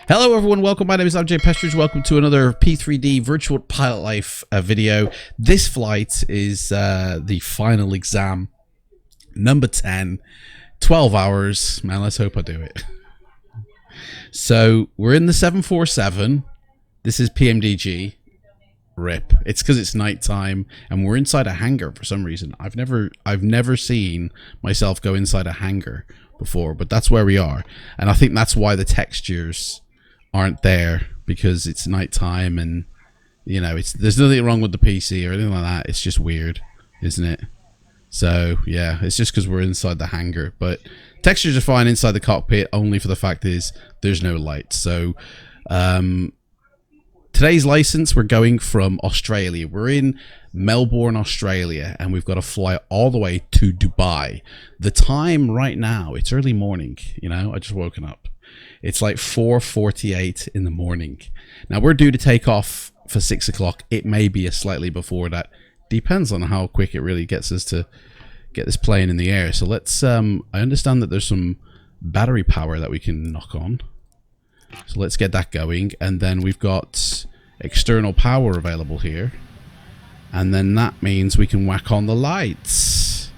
Hello everyone, welcome. My name is MJ Pestridge. Welcome to another P3D Virtual Pilot Life video. This flight is the final exam, number 10, 12 hours. Man, let's hope I do it. So we're in the 747. This is PMDG. RIP. It's because it's nighttime and we're inside a hangar for some reason. I've never seen myself go inside a hangar before, but that's where we are. And I think that's why the textures aren't there, because it's nighttime and you know, there's nothing wrong with the PC or anything like that. It's just weird, isn't it? So yeah, it's just because we're inside the hangar, but textures are fine inside the cockpit, only for the fact is there's no light. So today's license, we're going from Australia. We're in Melbourne, Australia, and we've got to fly all the way to Dubai. The time right now, it's early morning, you know, I just woken up. It's like 4:48 in the morning. Now we're due to take off for 6 o'clock. It may be a slightly before that. Depends on how quick it really gets us to get this plane in the air. So let's, I understand that there's some battery power that we can knock on. So let's get that going, and then we've got external power available here, and then that means we can whack on the lights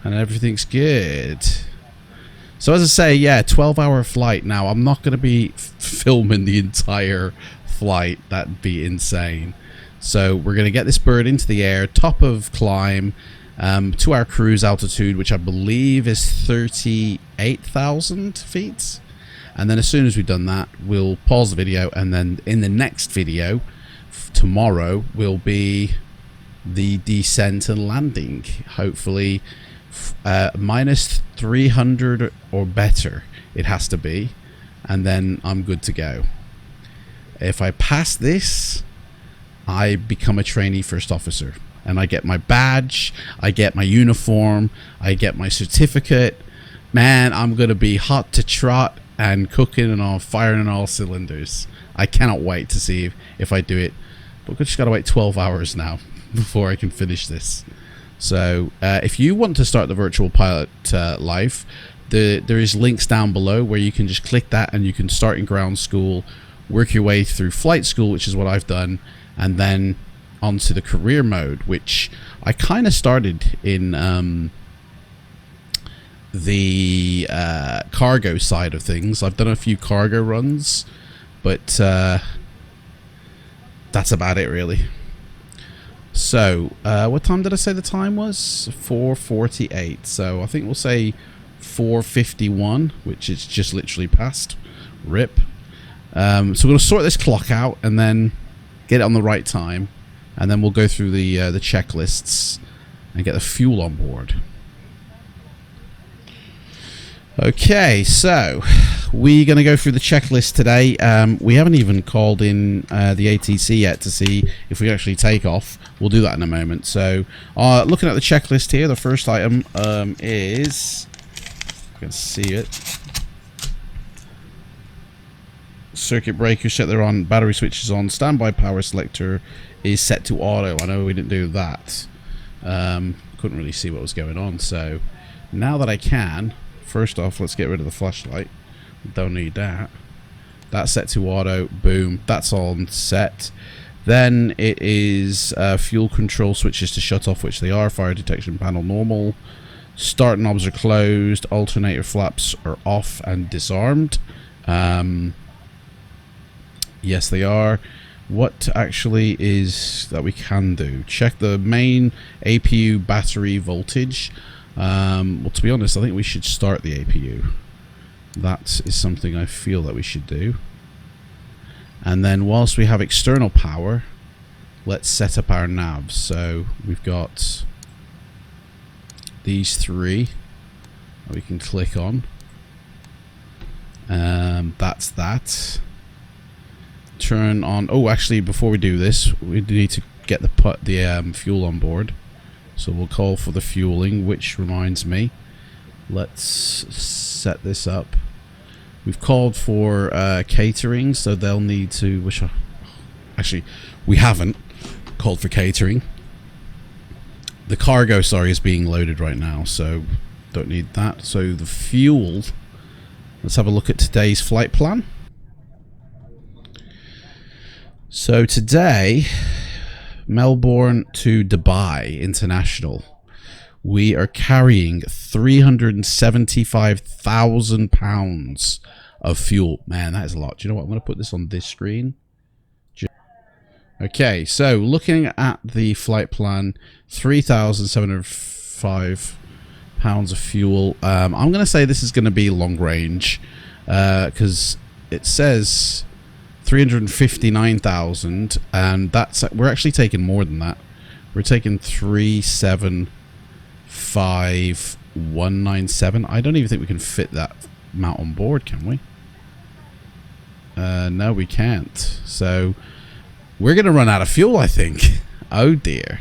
and everything's good. So as I say, yeah, 12-hour flight. Now I'm not going to be filming the entire flight. That'd be insane. So we're going to get this bird into the air, top of climb, to our cruise altitude, which I believe is 38,000 feet. And then as soon as we've done that, we'll pause the video, and then in the next video, tomorrow, will be the descent and landing. Hopefully, minus 300 or better, it has to be. And then I'm good to go. If I pass this, I become a trainee first officer. And I get my badge, I get my uniform, I get my certificate. Man, I'm going to be hot to trot and cooking and all, firing on all cylinders. I cannot wait to see if I do it. But we've just got to wait 12 hours now before I can finish this. So if you want to start the virtual pilot life, there is links down below where you can just click that and you can start in ground school, work your way through flight school, which is what I've done, and then onto the career mode, which I kind of started in the cargo side of things. I've done a few cargo runs, but that's about it really. So what time did I say the time was? 4:48. So I think we'll say 4:51, which is just literally past. RIP. So we're going to sort this clock out and then get it on the right time, and then we'll go through the checklists and get the fuel on board. Okay, so we're going to go through the checklist today. We haven't even called in the ATC yet to see if we actually take off. We'll do that in a moment. So looking at the checklist here, the first item is, you can see it, circuit breaker set there on, battery switches on, standby power selector is set to auto. I know we didn't do that. Couldn't really see what was going on. So now that I can, first off, let's get rid of the flashlight. Don't need that. That's set to auto. Boom. That's on set. Then it is fuel control switches to shut off, which they are. Fire detection panel normal. Start knobs are closed. Alternator flaps are off and disarmed. Yes, they are. What actually is that we can do? Check the main APU battery voltage. Well, to be honest, I think we should start the APU. That is something I feel that we should do. And then whilst we have external power, let's set up our navs. So we've got these three that we can click on. That's that. Turn on. Oh, actually, before we do this, we need to get the fuel on board. So we'll call for the fueling, which reminds me, let's set this up. We've called for catering, so they'll need to, actually, we haven't called for catering. The cargo, sorry, is being loaded right now, so don't need that. So the fuel, let's have a look at today's flight plan. So today, Melbourne to Dubai International, we are carrying £375,000 of fuel. Man, that is a lot. Do you know what? I'm going to put this on this screen. Okay, so looking at the flight plan, 3,705 pounds of fuel. I'm going to say this is going to be long range because it says 359,000, and that's, we're actually taking more than that. We're taking 375,197. I don't even think we can fit that amount on board, can we? No, we can't. So we're going to run out of fuel, I think. Oh dear.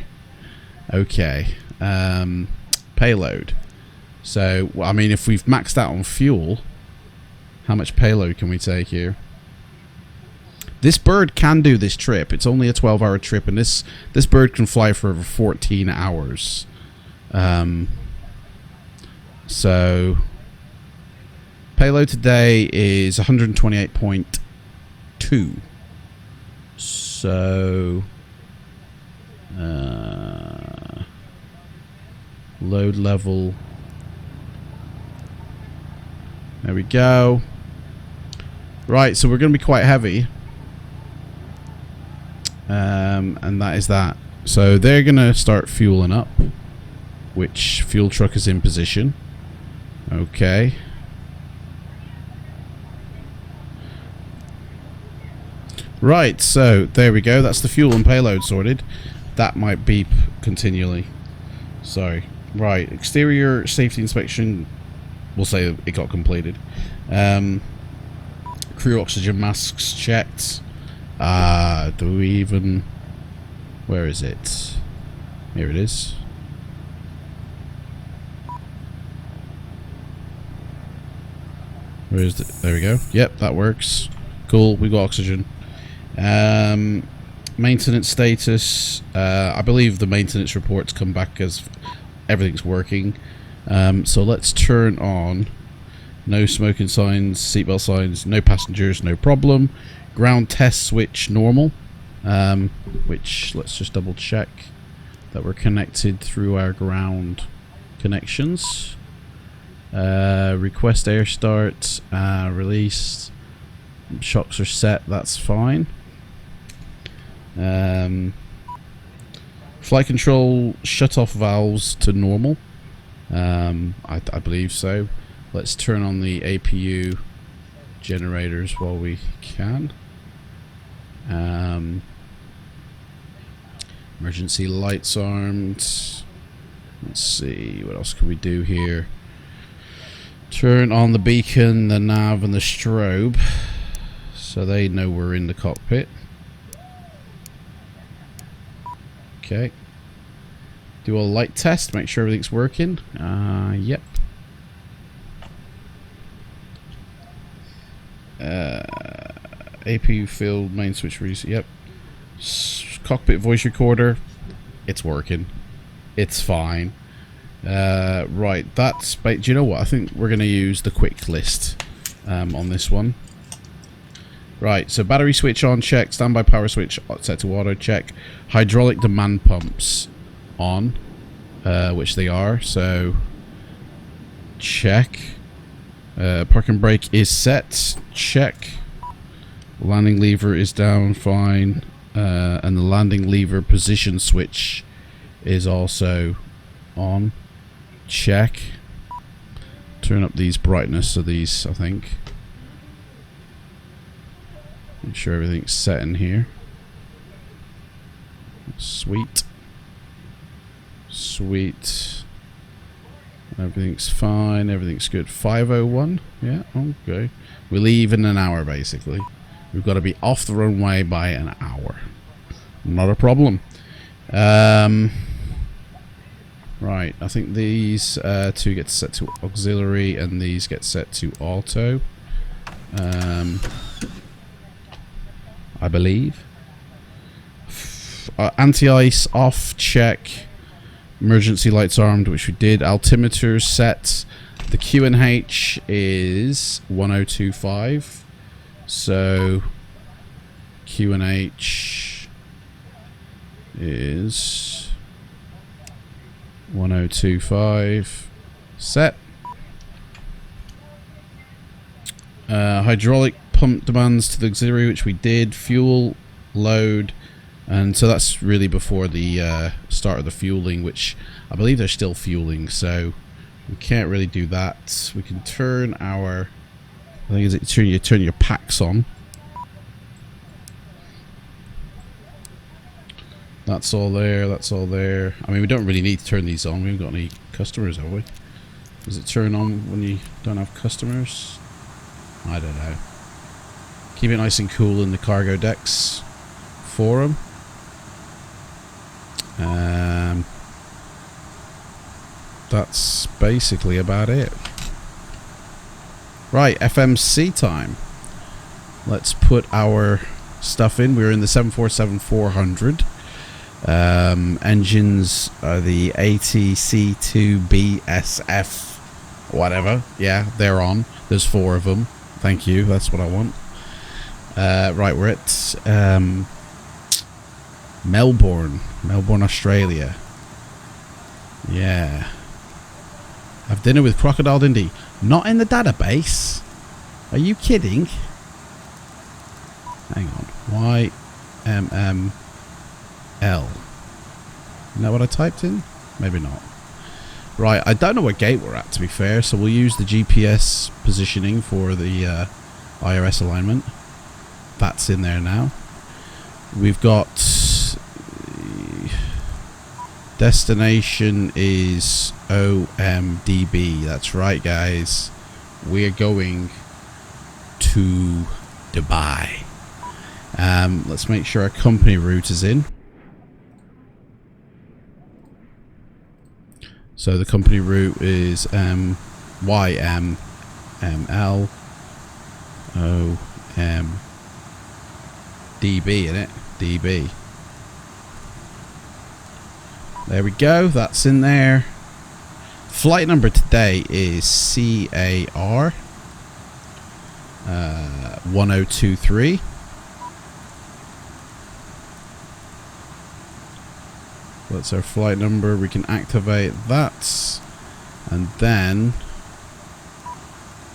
Okay. Payload. So, I mean, if we've maxed out on fuel, how much payload can we take here? This bird can do this trip. It's only a 12-hour trip, and this bird can fly for over 14 hours. So, payload today is 128.2. So, load level. There we go. Right, so we're going to be quite heavy. And that is that. So they're going to start fueling up, which fuel truck is in position. Okay. Right, so there we go. That's the fuel and payload sorted. That might beep continually. Sorry. Right, exterior safety inspection. We'll say it got completed. Crew oxygen masks checked. Do we even... Where is it? Here it is. Where is it? There we go. Yep, that works. Cool, we got oxygen. Maintenance status. I believe the maintenance reports come back as everything's working. So let's turn on no smoking signs, seatbelt signs, no passengers, no problem. Ground test switch normal, which let's just double check that we're connected through our ground connections. Request air start, released. Shocks are set, that's fine. Flight control shut off valves to normal. I believe so. Let's turn on the APU generators while we can. Emergency lights armed. Let's see, what else can we do here? Turn on the beacon, the nav, and the strobe, so they know we're in the cockpit. Okay. Do a light test, make sure everything's working. Yep. APU field, main switch reset. Yep. Cockpit voice recorder. It's working. It's fine. Right, that's... Do you know what? I think we're going to use the quick list on this one. Right, so battery switch on, check. Standby power switch set to auto, check. Hydraulic demand pumps on, which they are, so check. Parking brake is set, check. Landing lever is down, fine. And the landing lever position switch is also on, check. Turn up these brightness of these, I think. Make sure everything's set in here. Sweet. Sweet. Everything's fine. Everything's good. 5:01. Yeah, okay. We leave in an hour, basically. We've got to be off the runway by an hour. Not a problem. Right, I think these two get set to auxiliary and these get set to auto. I believe. Anti-ice off, check. Emergency lights armed, which we did. Altimeter set. The QNH is 1025. So QNH is 1025. Set. Hydraulic pump demands to the auxiliary, which we did. Fuel, load. And so that's really before the start of the fueling, which I believe they're still fueling, so we can't really do that. We can turn our, I think it's you turn your packs on. That's all there, that's all there. I mean, we don't really need to turn these on. We haven't got any customers, have we? Does it turn on when you don't have customers? I don't know. Keep it nice and cool in the cargo decks for them. That's basically about it. Right, FMC time. Let's put our stuff in. We're in the 747-400. Engines are the ATC2BSF, whatever. Yeah, they're on. There's 4 of them. Thank you. That's what I want. Right, we're at Melbourne, Australia. Yeah. Have dinner with Crocodile Dundee. Not in the database. Are you kidding? Hang on. YMML. Isn't that what I typed in? Maybe not. Right, I don't know what gate we're at, to be fair, so we'll use the GPS positioning for the IRS alignment. That's in there now. We've got destination is OMDB. That's right, guys. We're going to Dubai. Let's make sure our company route is in. So the company route is YMML OMDB, isn't it? DB. There we go. That's in there. Flight number today is CAR 1023. That's our flight number. We can activate that, and then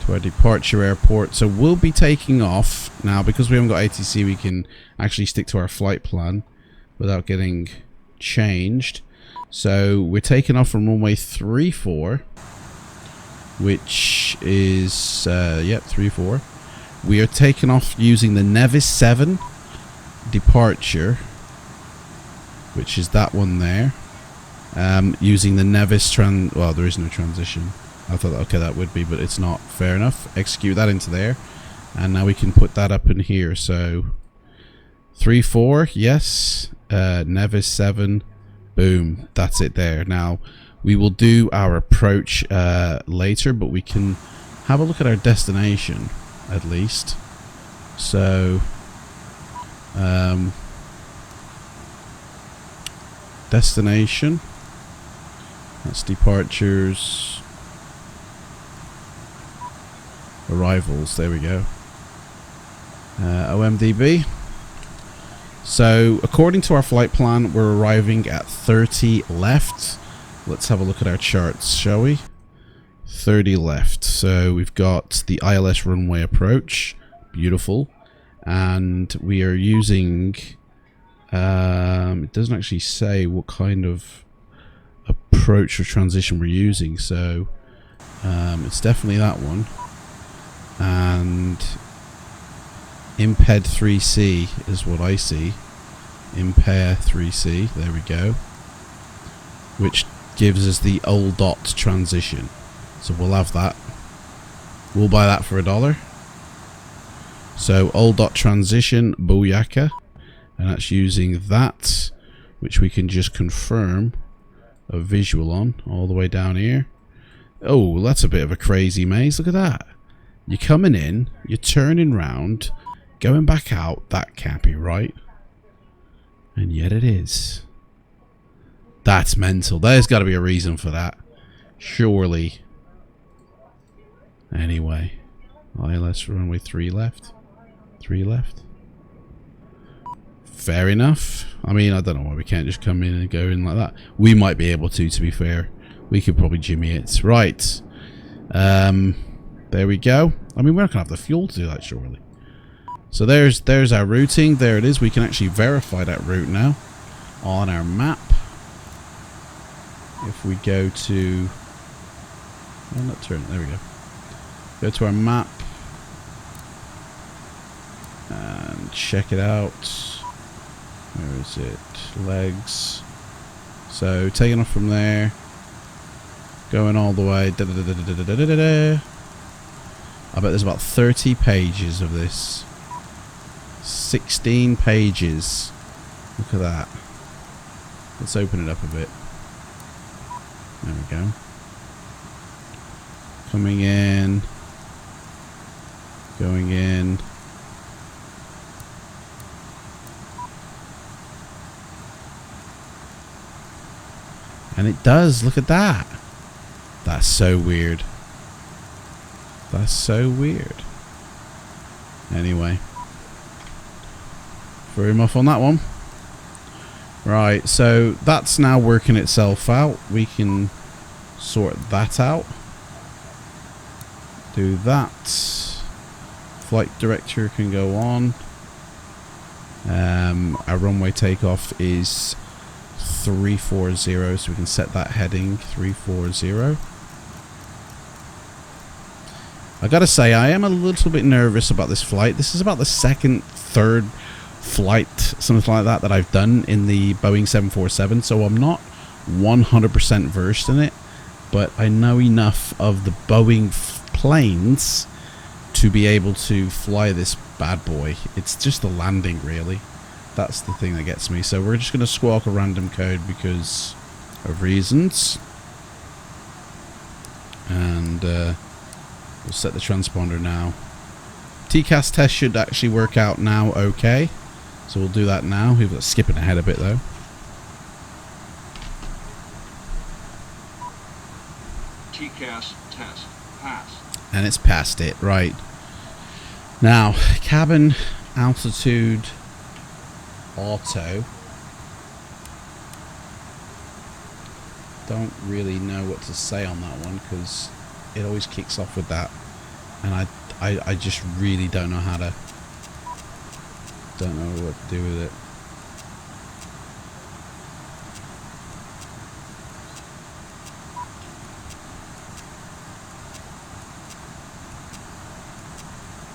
to our departure airport. So we'll be taking off now. Because we haven't got ATC, we can actually stick to our flight plan without getting changed. So we're taking off from runway 34, which is yep, 34. We are taking off using the Nevis 7 departure, which is that one there. Using the Nevis well, there is no transition. I thought, okay, that would be, but it's not. Fair enough. Execute that into there, and now we can put that up in here. So 34, yes. Nevis 7, boom. That's it there. Now we will do our approach later, but we can have a look at our destination at least. So destination, that's departures, arrivals, there we go. OMDB. So according to our flight plan, we're arriving at 30 left. Let's have a look at our charts, shall we? 30 left. So we've got the ILS runway approach, beautiful, and we are using it doesn't actually say what kind of approach or transition we're using, so it's definitely that one. And Imped 3C is what I see. Impair 3C, there we go, which gives us the old dot transition. So we'll have that. We'll buy that for $1. So old dot transition, booyaka. And that's using that, which we can just confirm a visual on all the way down here. Oh, that's a bit of a crazy maze. Look at that. You're coming in, you're turning round, going back out. That can't be right. And yet it is. That's mental. There's got to be a reason for that. Surely. Anyway. ILS runway 3 left. 3 left. Fair enough. I mean, I don't know why we can't just come in and go in like that. We might be able to be fair. We could probably jimmy it. Right. There we go. I mean, we're not going to have the fuel to do that, surely. So there's our routing. There it is. We can actually verify that route now on our map. If we go to... Oh, not turn. There we go. Go to our map. And check it out. Where is it? Legs. So taking off from there, going all the way. I bet there's about 30 pages of this. 16 pages. Look at that. Let's open it up a bit. There we go. Coming in. Going in. And it does. Look at that. That's so weird. That's so weird. Anyway. Threw him off on that one. Right, so that's now working itself out. We can sort that out. Do that. Flight director can go on. Our runway takeoff is 340, so we can set that heading 340. I gotta say, I am a little bit nervous about this flight. This is about the second, third flight, something like that I've done in the Boeing 747, so I'm not 100% versed in it, but I know enough of the Boeing planes to be able to fly this bad boy. It's just the landing, really. That's the thing that gets me. So we're just going to squawk a random code because of reasons. And we'll set the transponder now. TCAS test should actually work out now okay. So we'll do that now. We've got skipping ahead a bit though. TCAS test passed. And it's passed it, right. Now, cabin altitude auto. Don't really know what to say on that one because it always kicks off with that, and I just really don't know how to, don't know what to do with it.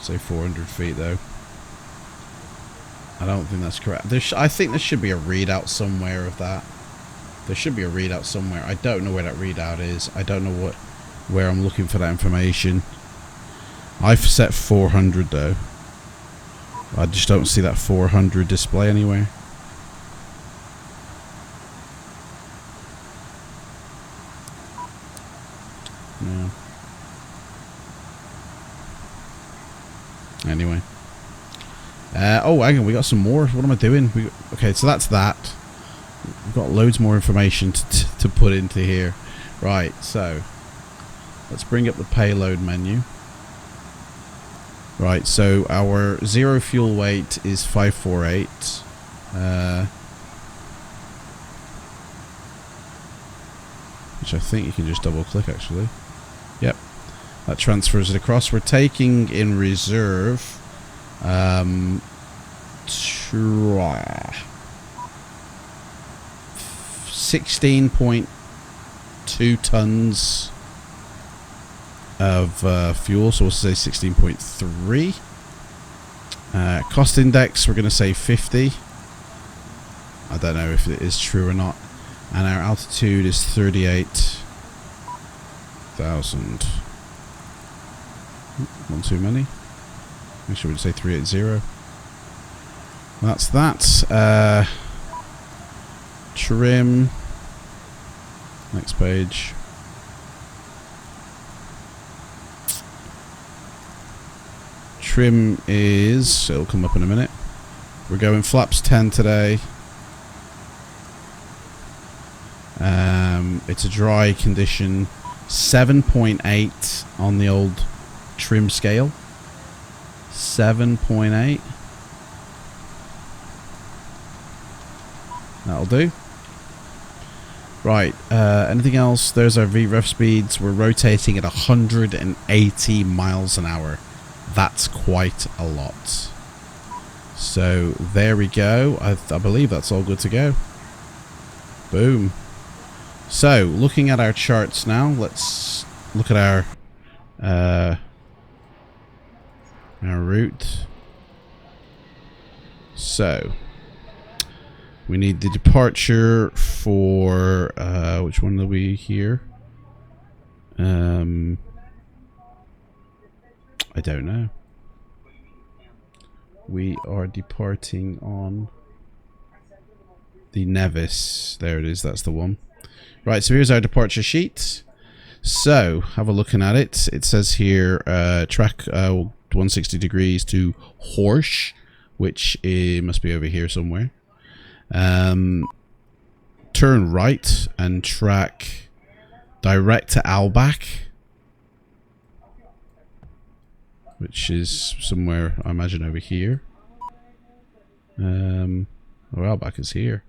Say 400 feet though. I don't think that's correct. I think there should be a readout somewhere of that. There should be a readout somewhere. I don't know where that readout is. I don't know where I'm looking for that information. I've set 400 though. I just don't see that 400 display anywhere. No. Anyway. Oh, hang on, we got some more. What am I doing? Okay, so that's that. We've got loads more information to put into here. Right, so let's bring up the payload menu. Right, so our zero fuel weight is 548. Which I think you can just double click actually. Yep, that transfers it across. We're taking in reserve 16.2 tons of fuel, so we'll say 16.3. Cost index, we're going to say 50. I don't know if it is true or not. And our altitude is 38,000. One too many. Make sure we say 380. That's that. Trim. Next page. Trim is, it'll come up in a minute. We're going flaps 10 today. It's a dry condition. 7.8 on the old trim scale. 7.8. That'll do. Right, anything else? There's our VREF speeds. We're rotating at 180 miles an hour. That's quite a lot. So, there we go. I believe that's all good to go. Boom. So, looking at our charts now, let's look at our route. So, we need the departure for, which one are we here? I don't know. We are departing on the Nevis. There it is, that's the one. Right, so here's our departure sheet. So, have a looking at it. It says here, track 160 degrees to Horsh, which must be over here somewhere. Turn right and track direct to Albach, which is somewhere, I imagine, over here. Oh, Albach is here.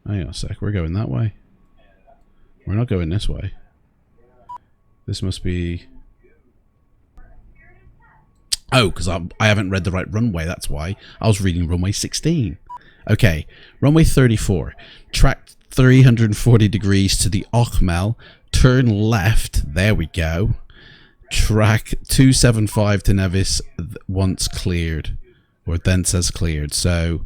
Hang on a sec, we're going that way. We're not going this way. This must be... Oh, because I haven't read the right runway, that's why. I was reading runway 16. Okay, runway 34. Track 340 degrees to the Ochmel. Turn left. There we go. Track 275 to Nevis once cleared. Or then says cleared. So,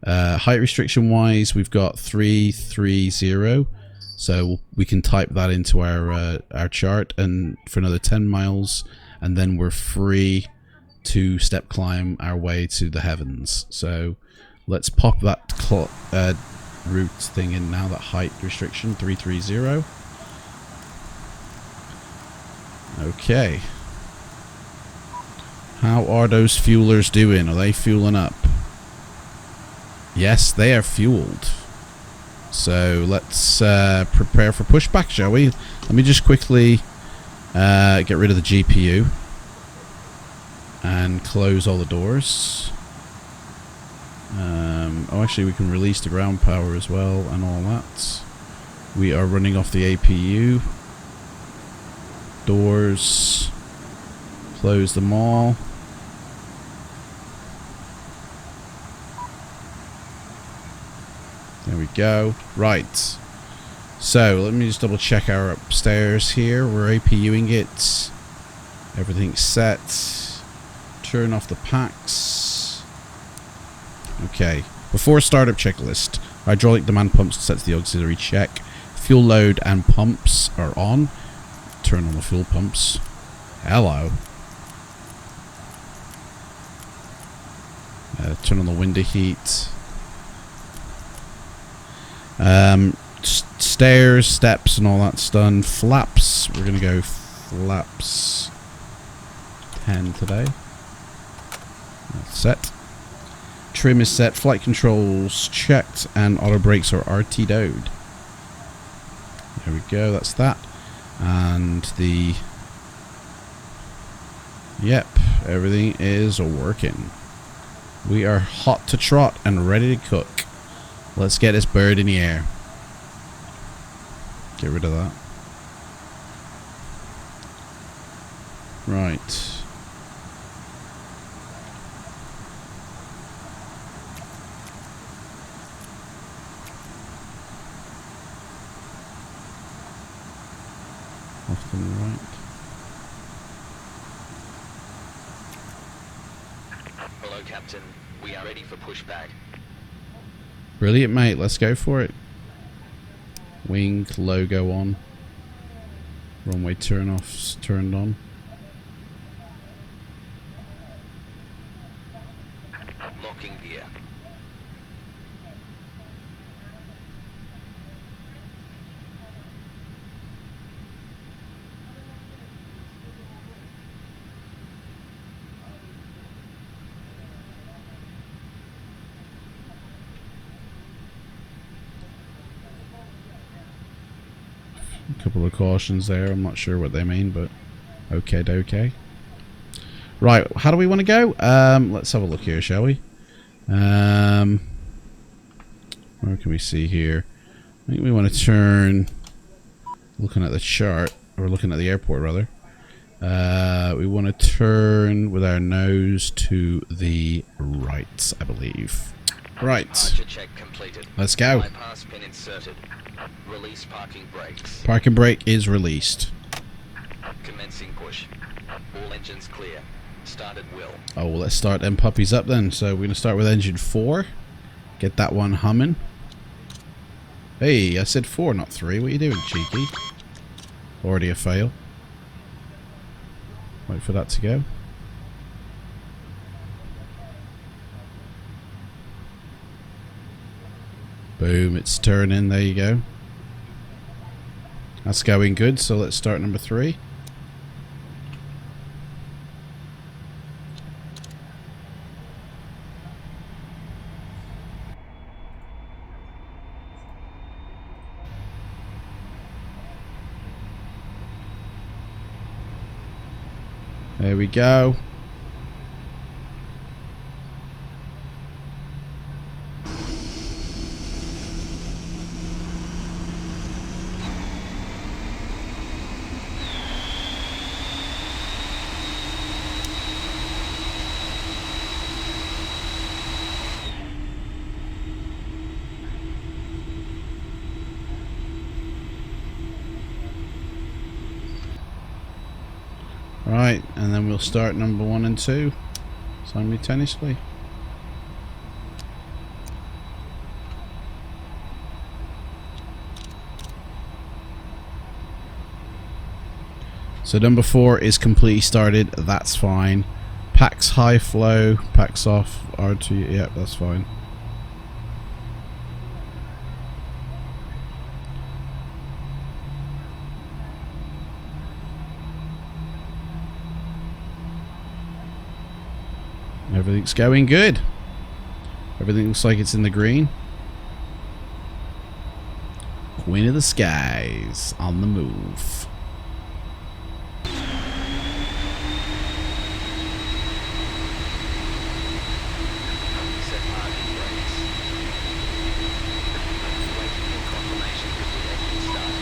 height restriction wise, we've got 330. So we can type that into our chart and for another 10 miles. And then we're free to step climb our way to the heavens. So let's pop that route thing in now, that height restriction, 330. Okay. How are those fuelers doing? Are they fueling up? Yes, they are fueled. So let's prepare for pushback, shall we? Let me just quickly get rid of the GPU and close all the doors. Oh, actually, we can release the ground power as well and all that. We are running off the APU. Doors. Close them all. There we go. Right. So, let me just double check our upstairs here. We're APUing it. Everything's set. Turn off the packs. Okay. Before startup checklist, hydraulic demand pumps sets the auxiliary check. Fuel load and pumps are on. Turn on the fuel pumps. Hello. Turn on the window heat. Stairs, steps, and all that's done. Flaps. We're gonna go flaps 10 today. That's set. Trim is set. Flight controls checked, and auto brakes are RT'd. There we go. That's that. And the... Yep, everything is working. We are hot to trot and ready to cook. Let's get this bird in the air. Get rid of that. Right. Off to the right. Hello, Captain. We are ready for pushback. Brilliant, mate. Let's go for it. Wing logo on. Runway turn-offs turned on. Locking gear. A couple of cautions there. I'm not sure what they mean, but okay. Right, how do we want to go? Let's have a look here, shall we? Where can we see here? I think we want to turn, looking at the chart, or looking at the airport rather. We want to turn with our nose to the right, I believe. Right. Departure check completed. Let's go. Bypass pin inserted. Release parking brakes. Parking brake is released. Commencing push. All engines clear. Start at will. Oh, well, let's start them puppies up then. So we're going to start with engine 4. Get that one humming. Hey, I said 4, not 3. What are you doing, cheeky? Already a fail. Wait for that to go. Boom, it's turning. There you go. That's going good, so let's start number 3. There we go. Right, and then we'll start number 1 and 2 simultaneously. So number 4 is completely started, that's fine. Packs high flow, packs off, R2, yeah, that's fine. Everything's going good. Everything looks like it's in the green. Queen of the Skies on the move. Set parking brakes. Waiting for confirmation before engine start.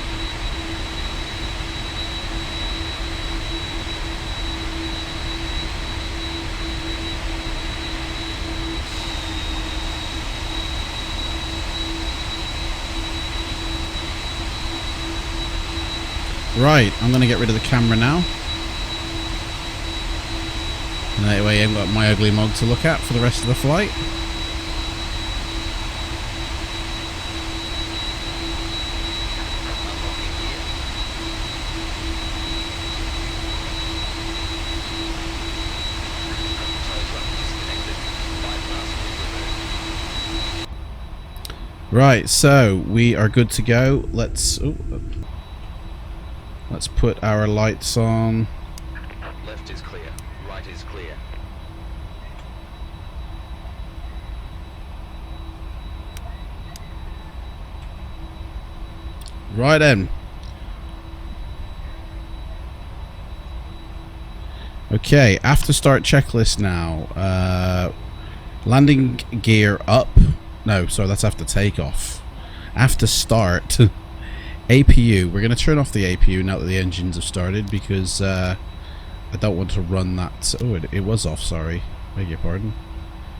Right, I'm going to get rid of the camera now. And that way I've got my ugly mug to look at for the rest of the flight. Right, so we are good to go. Let's put our lights on. Left is clear. Right is clear. Right then. Okay, after start checklist now. Landing gear up. No, sorry, that's after takeoff. After start, APU. We're going to turn off the APU now that the engines have started because I don't want to run that. Oh, it was off, sorry. Beg your pardon.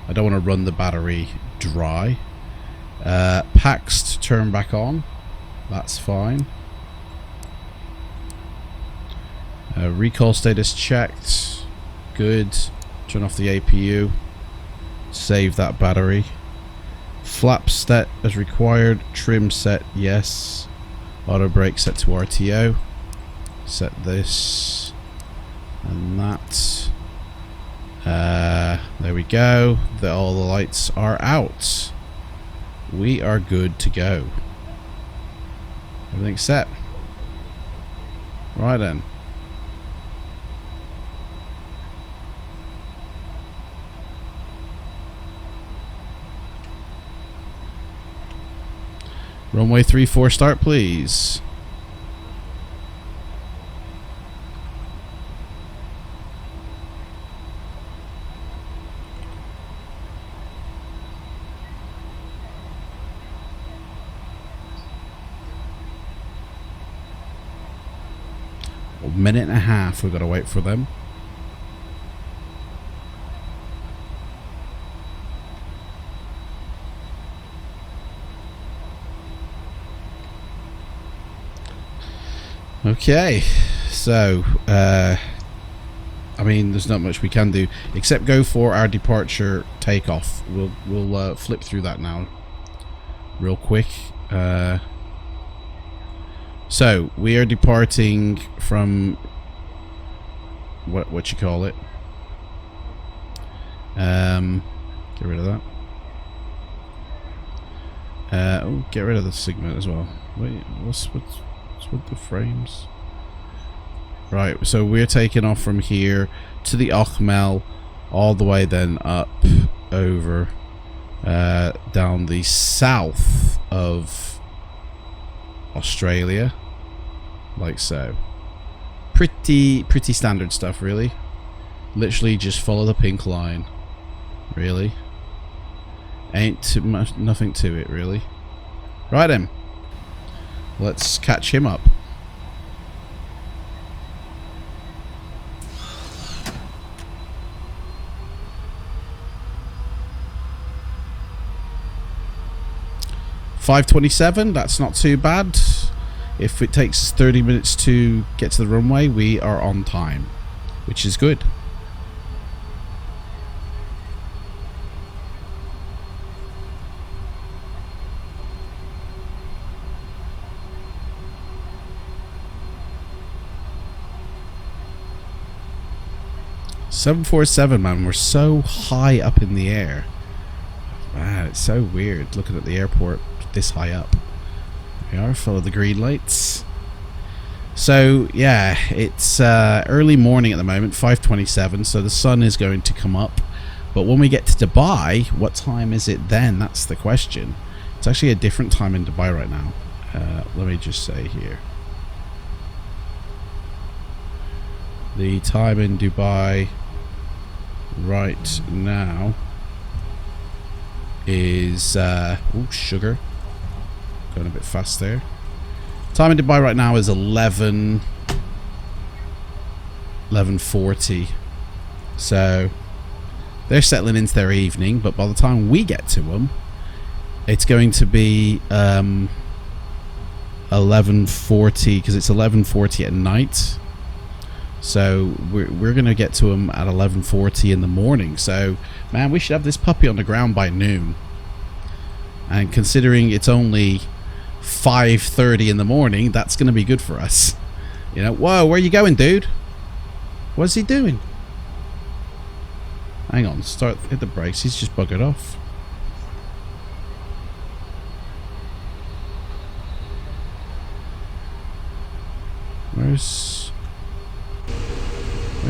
I don't want to run the battery dry. Packs to turn back on. That's fine. Recall status checked. Good. Turn off the APU. Save that battery. Flap set as required. Trim set, yes. Auto brake set to RTO. Set this and that. There we go. All the lights are out. We are good to go. Everything's set. Right then. Runway 34 start, please. minute and a half we've got to wait for them. Okay, so I mean, there's not much we can do except go for our departure takeoff. We'll flip through that now, real quick. So we are departing from what you call it? Get rid of that. Oh, get rid of the segment as well. Wait, what's with the frames? Right, so we're taking off from here to the Ochmel, all the way then up over down the south of Australia, like so. Pretty standard stuff, really. Literally just follow the pink line, really. Ain't too much, nothing to it, really. Right then, let's catch him up. $5:27, that's not too bad. If it takes us 30 minutes to get to the runway, we are on time, which is good. $747, man, we're so high up in the air. Man, it's so weird looking at the airport this high up. We are full of the green lights. So yeah, it's early morning at the moment, 5:27, so the sun is going to come up. But when we get to Dubai, what time is it then? That's the question. It's actually a different time in Dubai right now. Let me just say here. The time in Dubai right now is oh, sugar, going a bit fast there. Time in Dubai right now is 11:40, so they're settling into their evening, but by the time we get to them, it's going to be 11:40, because it's 11:40 at night. So we're gonna get to them at 11:40 in the morning. So man, we should have this puppy on the ground by noon. And considering it's only 5:30 in the morning, that's gonna be good for us. You know, whoa, where are you going, dude? What's he doing? Hang on, hit the brakes. He's just buggered off. Where's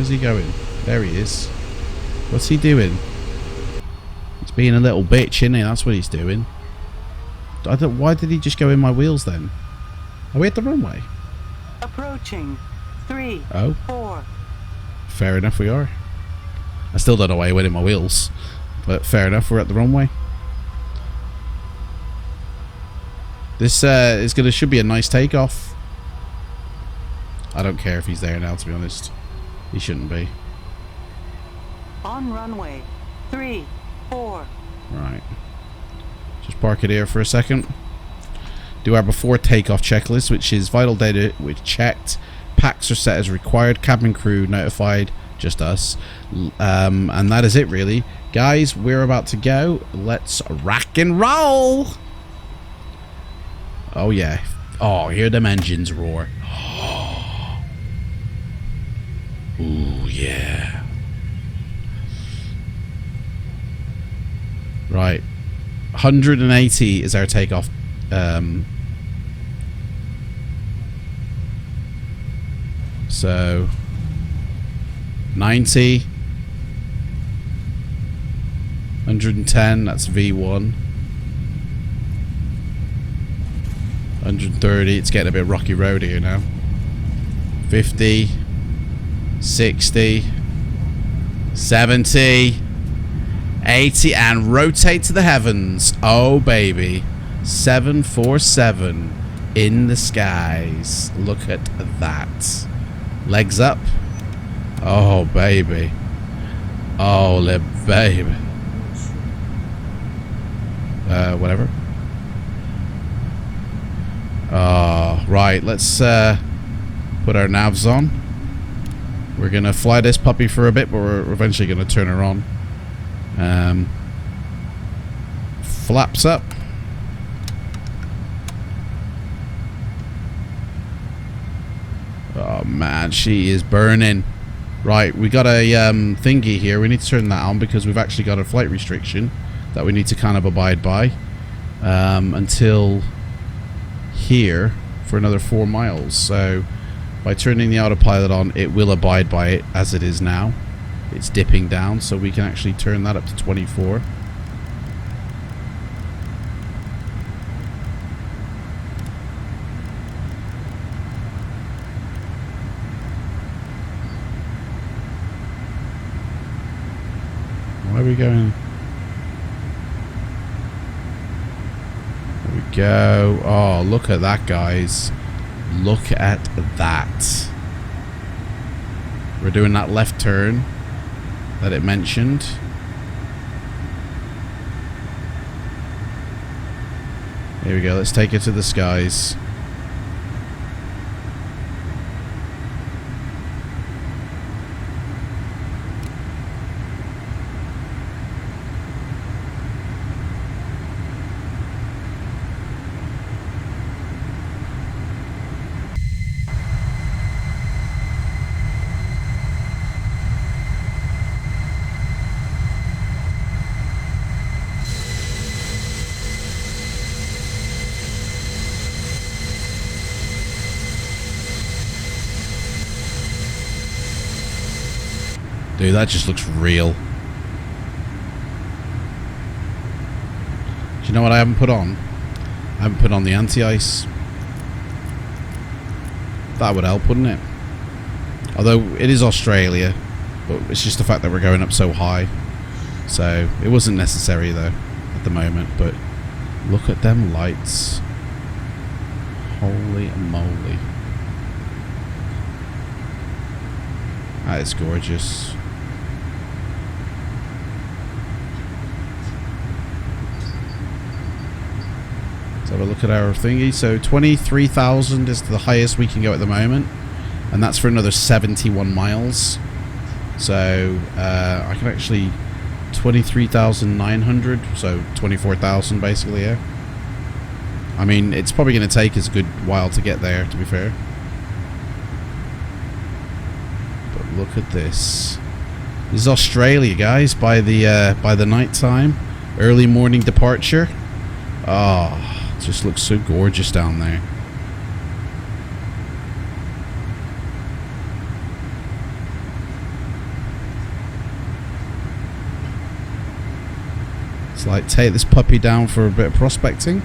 he going? There he is. What's he doing? He's being a little bitch, isn't he? That's what he's doing. Why did he just go in my wheels then? Are we at the runway? Approaching 3, oh. 4. Fair enough, we are. I still don't know why he went in my wheels, but fair enough, we're at the runway. This should be a nice takeoff. I don't care if he's there now, to be honest. He shouldn't be. On runway 3, 4. Right. Just park it here for a second. Do our before takeoff checklist, which is vital data which checked, packs are set as required, cabin crew notified, just us, and that is it really, guys. We're about to go. Let's rock and roll. Oh yeah. Oh, hear them engines roar. Ooh, yeah. Right. 180 is our takeoff. So 90. 110, that's V1. 130, it's getting a bit rocky road here now. 50. 60, 70, 80, and rotate to the heavens. Oh baby, 747 in the skies. Look at that. Legs up. Oh, baby. Oh, baby. Whatever. Right. Let's put our navs on. We're gonna fly this puppy for a bit, but we're eventually gonna turn her on. Flaps up. Oh man, she is burning. Right, we got a thingy here. We need to turn that on because we've actually got a flight restriction that we need to kind of abide by until here for another 4 miles. So by turning the autopilot on, it will abide by it as it is now. It's dipping down, so we can actually turn that up to 24. Where are we going? There we go. Oh, look at that, guys. Look at that. We're doing that left turn that it mentioned. Here we go. Let's take it to the skies. Dude, that just looks real. Do you know what I haven't put on? I haven't put on the anti-ice. That would help, wouldn't it? Although, it is Australia. But it's just the fact that we're going up so high. So, it wasn't necessary, though, at the moment. But, look at them lights. Holy moly. That is gorgeous. Let's have a look at our thingy. So 23,000 is the highest we can go at the moment, and that's for another 71 miles. So I can actually 23,900, so 24,000 basically. Yeah. I mean, it's probably going to take us a good while to get there, to be fair. But look at this. This is Australia, guys. By the night time, early morning departure. Oh. Just looks so gorgeous down there. It's like take this puppy down for a bit of prospecting.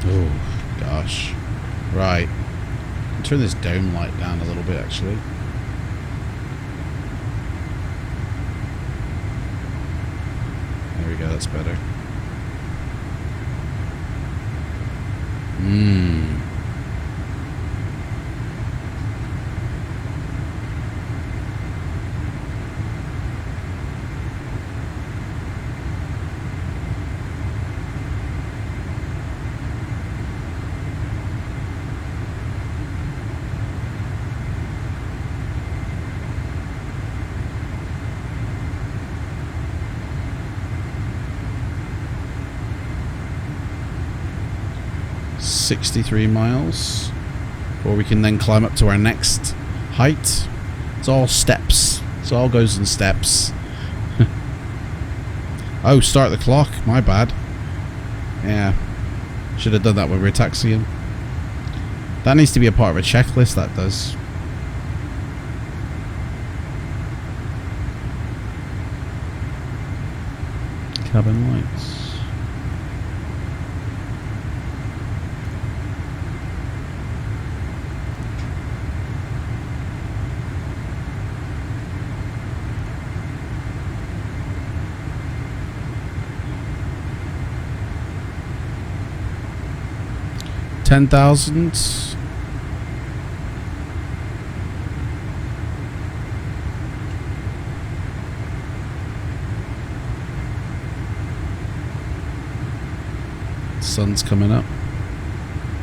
Oh, gosh. Right. I'll turn this dome light down a little bit, actually. There we go, that's better. Mmm. .63 miles, or we can then climb up to our next height. It's all steps. It all goes in steps. Oh, start the clock. My bad. Yeah, should have done that when we were taxiing. That needs to be a part of a checklist. That does. Cabin lights. 10,000. Sun's coming up.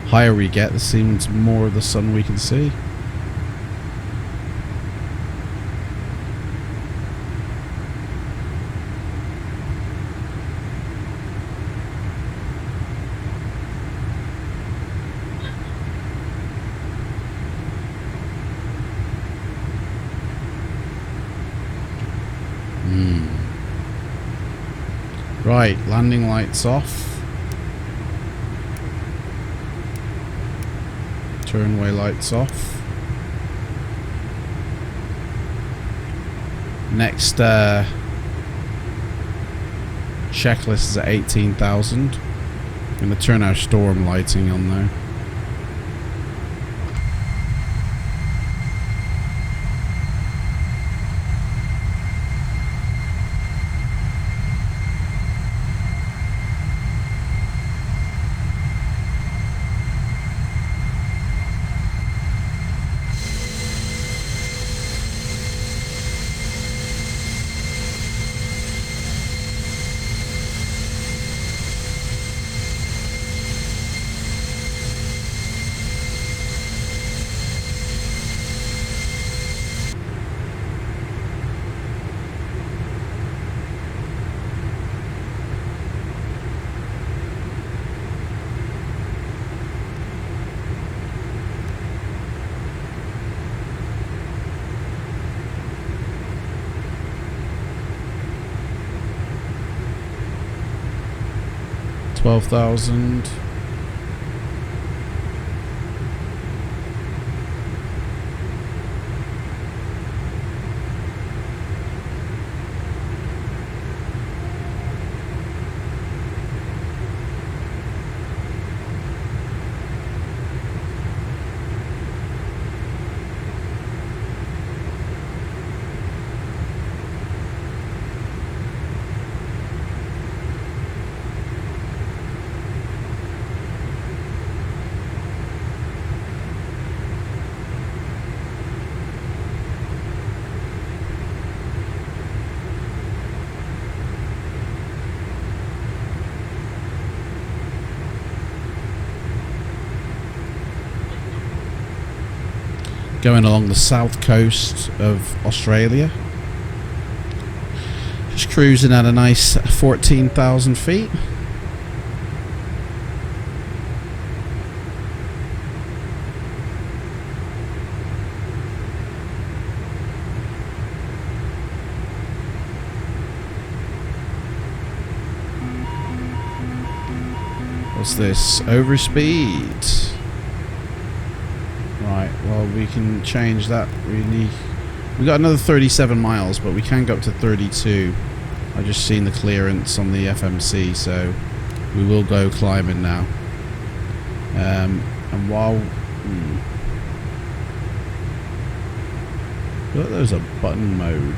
Higher we get, there seems more of the sun we can see. Right, landing lights off. Turnway lights off. Next checklist is at 18,000. I'm going to turn our storm lighting on now. $12,000. Going along the south coast of Australia. Just cruising at a nice 14,000 feet. What's this? Overspeed. Right, well we can change that really. We got another 37 miles, but we can go up to 32. I just seen the clearance on the FMC, so we will go climbing now. And while look, there's a button mode.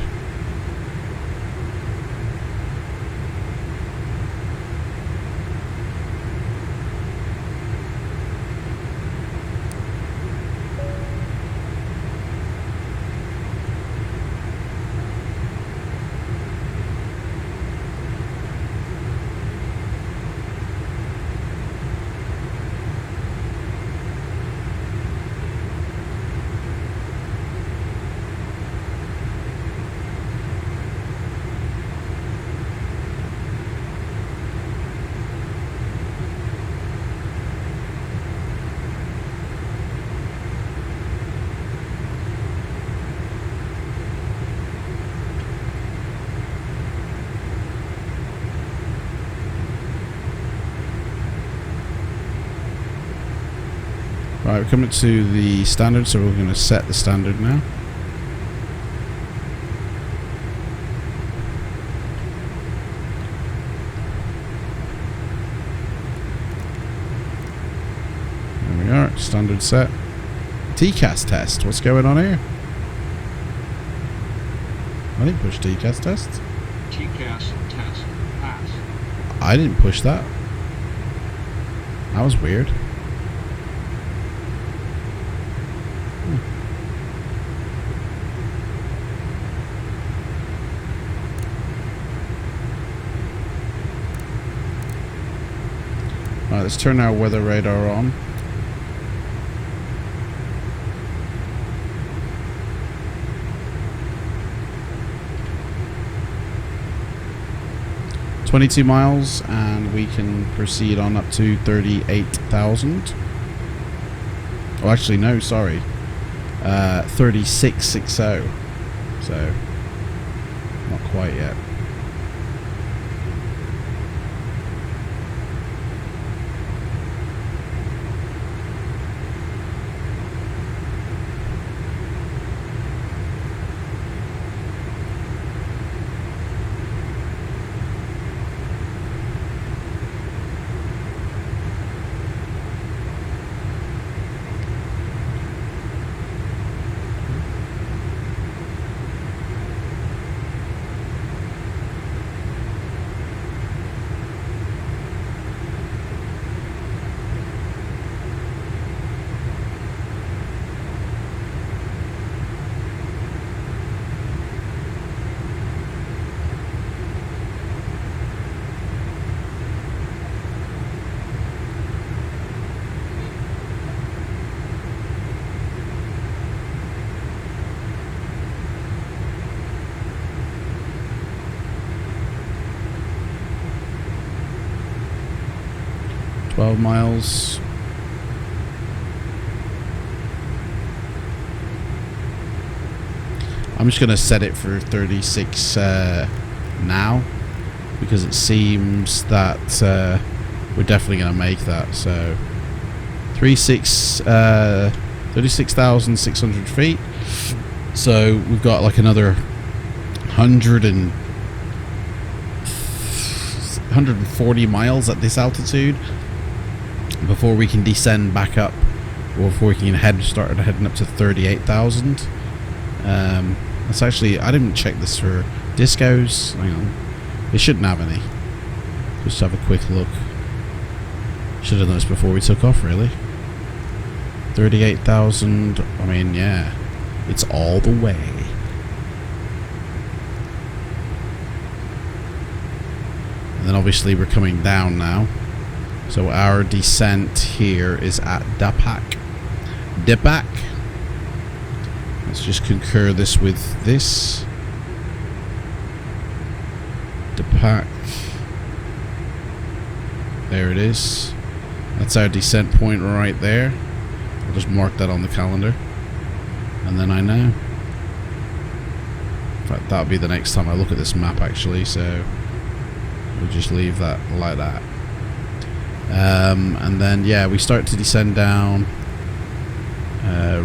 Right, we're coming to the standard, so we're going to set the standard now. There we are, standard set. TCAS test, what's going on here? I didn't push TCAS test. TCAS test pass. I didn't push that. That was weird. Alright, let's turn our weather radar on. $22 miles, and we can proceed on up to 38,000. Oh, actually, no, sorry. 3660. So, not quite yet. Miles. I'm just gonna set it for 36 now, because it seems that we're definitely gonna make that. So 36,600 feet. So we've got like another 140 miles at this altitude before we can descend back up, or before we can start heading up to 38,000. That's actually, I didn't check this for discos. Hang on, it shouldn't have any. Just have a quick look. Should have done this before we took off, really. 38,000. I mean, yeah, it's all the way. And then obviously we're coming down now. So our descent here is at Dapak. Let's just concur this with this. Dapak. There it is. That's our descent point right there. I'll just mark that on the calendar, and then I know. In fact, that'll be the next time I look at this map, actually, so we'll just leave that like that. And then, yeah, we start to descend down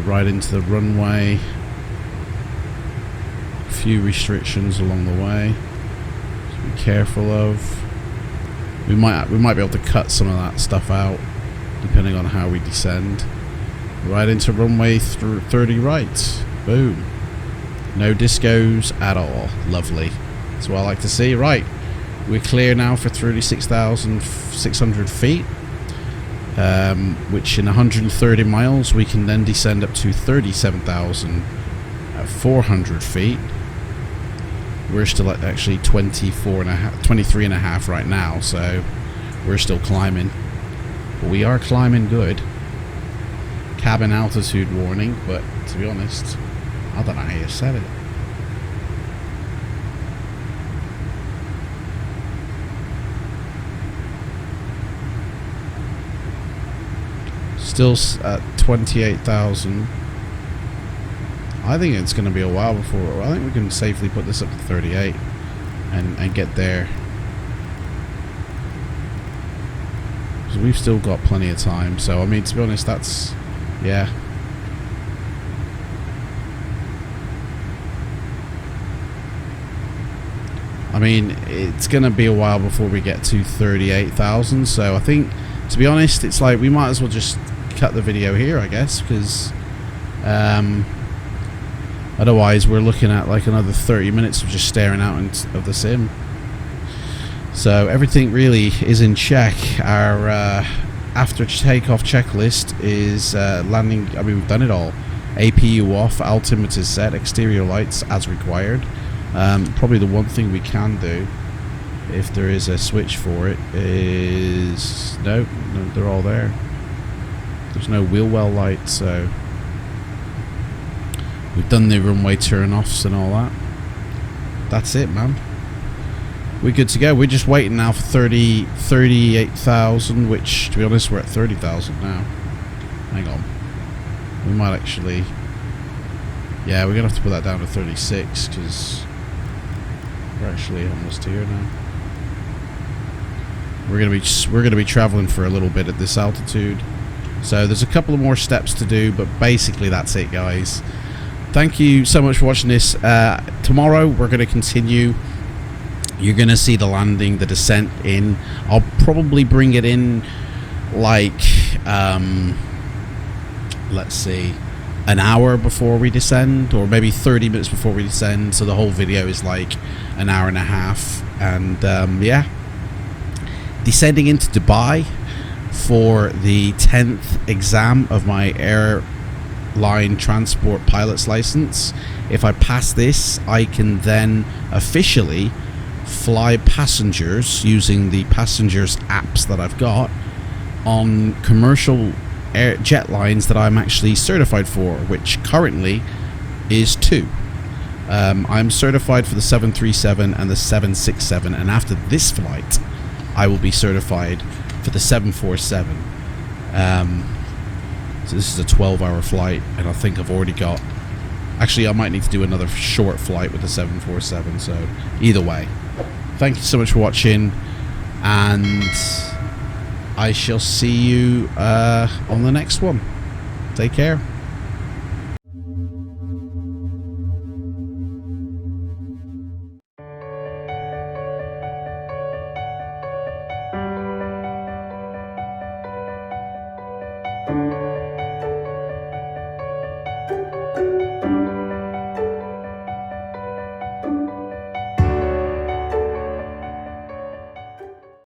right into the runway. A few restrictions along the way to be careful of. We might be able to cut some of that stuff out depending on how we descend. Right into runway 30 right. Boom. No discos at all. Lovely. That's what I like to see. Right. We're clear now for 36,600 feet, which in 130 miles we can then descend up to 37,400 feet. We're still at actually 23 and a half right now, so we're still climbing. But we are climbing good. Cabin altitude warning, but to be honest, I don't know how you said it. Still at 28,000. I think it's going to be a while before. I think we can safely put this up to 38 and get there. So we've still got plenty of time. So I mean, to be honest, that's, yeah. I mean, it's going to be a while before we get to 38,000. So I think, to be honest, it's like we might as well just cut the video here, I guess, because otherwise we're looking at like another 30 minutes of just staring out of the sim. So everything really is in check. Our after takeoff checklist is landing. I mean, we've done it all. APU off, altimeter is set, exterior lights as required. Probably the one thing we can do if there is a switch for it, is no, they're all there. There's no wheel well light, so we've done the runway turn-offs and all that. That's it, man. We're good to go. We're just waiting now for 38,000, which, to be honest, we're at 30,000 now. Hang on. We might actually... Yeah, we're going to have to put that down to 36, because we're actually almost here now. We're going to be traveling for a little bit at this altitude. So there's a couple of more steps to do, but basically that's it, guys. Thank you so much for watching this. Tomorrow we're going to continue. You're going to see the landing, the descent in. I'll probably bring it in like, let's see, an hour before we descend, or maybe 30 minutes before we descend. So the whole video is like an hour and a half. And yeah, descending into Dubai for the 10th exam of my airline transport pilot's license. If I pass this, I can then officially fly passengers using the passengers apps that I've got on commercial jet lines that I'm actually certified for, which currently is 2. I'm certified for the 737 and the 767, and after this flight I will be certified for the 747. So this is a 12-hour flight, and I think I've already got... Actually, I might need to do another short flight with the 747, so either way. Thank you so much for watching, and I shall see you on the next one. Take care.